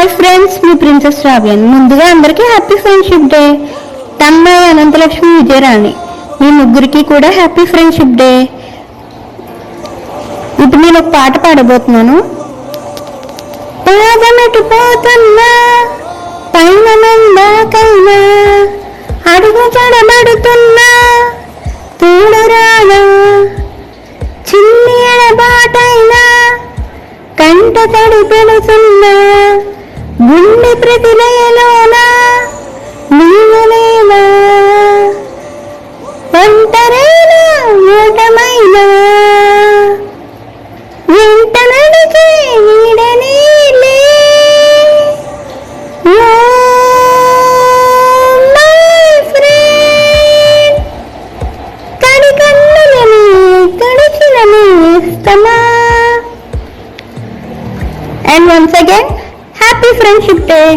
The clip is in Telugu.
హాయ్ ఫ్రెండ్స్, మీ ప్రిన్సెస్ రావ్యన్. ముందుగా అందరికీ happy friendship day. Tanmay, Ananthalakshmi, Vijayarani మీ ముగ్గురికి కూడా హ్యాపీ ఫ్రెండ్షిప్ డే. ఇప్పుడు నేను ఒక పాట పాడబోతున్నాను. పాదమెటు పోతున్నా పైన మందాకైనా అడుగు పడబడుతున్నా తూడరాగా చిన్ని ఎడబాటైనా కంట తడి పెడుతున్నా గుండె ప్రతిలయలోన నీవులేనా ఒంటరైనా ఓటమైనా వెంట నడిచే నీడనేలే. తడి కన్నులని తడిచిన నేస్తమా. And once again, happy friendship day.